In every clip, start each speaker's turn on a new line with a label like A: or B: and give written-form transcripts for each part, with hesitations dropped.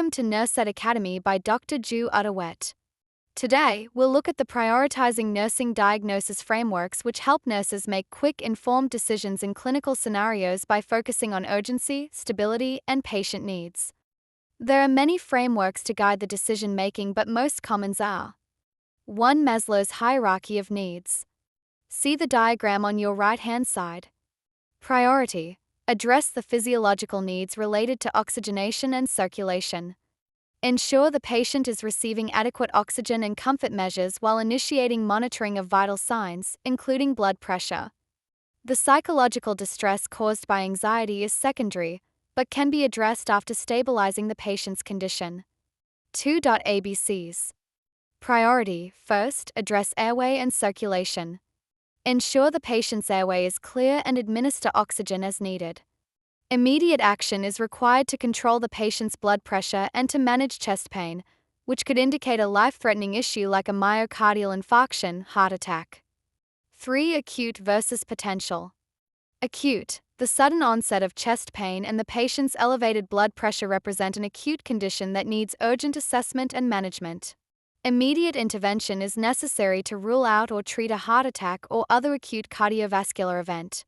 A: Welcome to Nurse Academy by Dr. Ju Utterwet. Today, we'll look at the prioritizing nursing diagnosis frameworks which help nurses make quick, informed decisions in clinical scenarios by focusing on urgency, stability, and patient needs. There are many frameworks to guide the decision making, but most commons are 1. Maslow's hierarchy of needs. See the diagram on your right-hand side. Priority. Address the physiological needs related to oxygenation and circulation. Ensure the patient is receiving adequate oxygen and comfort measures while initiating monitoring of vital signs, including blood pressure. The psychological distress caused by anxiety is secondary, but can be addressed after stabilizing the patient's condition. 2. ABCs. Priority. First, address airway and circulation. Ensure the patient's airway is clear and administer oxygen as needed. Immediate action is required to control the patient's blood pressure and to manage chest pain, which could indicate a life-threatening issue like a myocardial infarction, heart attack. 3. Acute versus potential. Acute. The sudden onset of chest pain and the patient's elevated blood pressure represent an acute condition that needs urgent assessment and management. Immediate intervention is necessary to rule out or treat a heart attack or other acute cardiovascular event.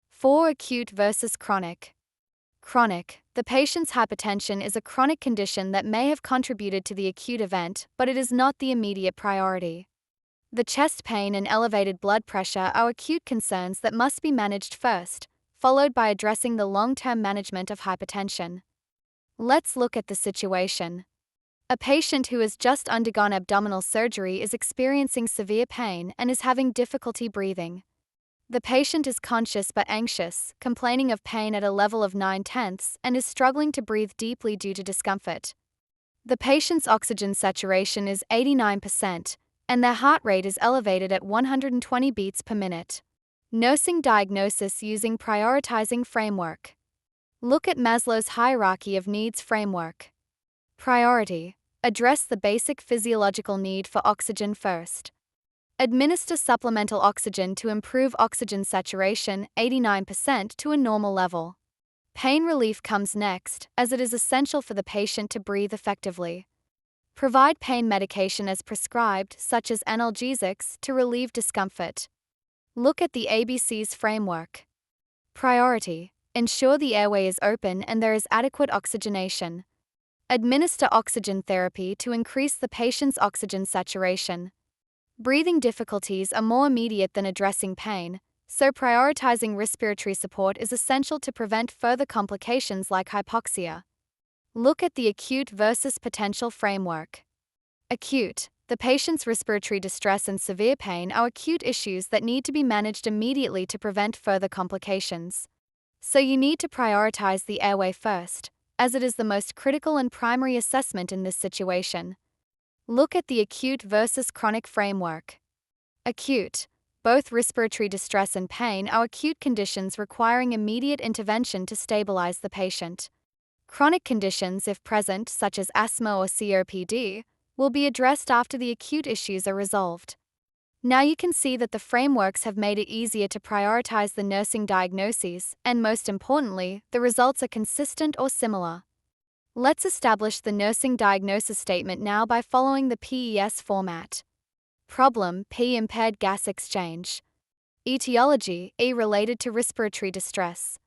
A: 4. Acute versus chronic. Chronic. The patient's hypertension is a chronic condition that may have contributed to the acute event, but it is not the immediate priority. The chest pain and elevated blood pressure are acute concerns that must be managed first, followed by addressing the long-term management of hypertension. Let's look at the situation. A patient who has just undergone abdominal surgery is experiencing severe pain and is having difficulty breathing. The patient is conscious but anxious, complaining of pain at a level of 9/10, and is struggling to breathe deeply due to discomfort. The patient's oxygen saturation is 89%, and their heart rate is elevated at 120 beats per minute. Nursing diagnosis using prioritizing framework. Look at Maslow's hierarchy of needs framework. Priority. Address the basic physiological need for oxygen first. Administer supplemental oxygen to improve oxygen saturation 89% to a normal level. Pain relief comes next, as it is essential for the patient to breathe effectively. Provide pain medication as prescribed, such as analgesics, to relieve discomfort. Look at the ABCs framework. Priority. Ensure the airway is open and there is adequate oxygenation. Administer oxygen therapy to increase the patient's oxygen saturation. Breathing difficulties are more immediate than addressing pain, so prioritizing respiratory support is essential to prevent further complications like hypoxia. Look at the acute versus potential framework. Acute. The patient's respiratory distress and severe pain are acute issues that need to be managed immediately to prevent further complications. So you need to prioritize the airway first, as it is the most critical and primary assessment in this situation. Look at the acute versus chronic framework. Acute. Both respiratory distress and pain are acute conditions requiring immediate intervention to stabilize the patient. Chronic conditions, if present, such as asthma or COPD, will be addressed after the acute issues are resolved. Now you can see that the frameworks have made it easier to prioritize the nursing diagnoses, and most importantly, the results are consistent or similar. Let's establish the nursing diagnosis statement now by following the PES format. Problem: P. Impaired gas exchange. Etiology: E. Related to respiratory distress.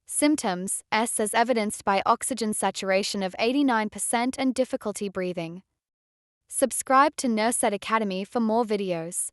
A: Symptoms: S. As evidenced by oxygen saturation of 89% and difficulty breathing. Subscribe to Nurse Academy for more videos.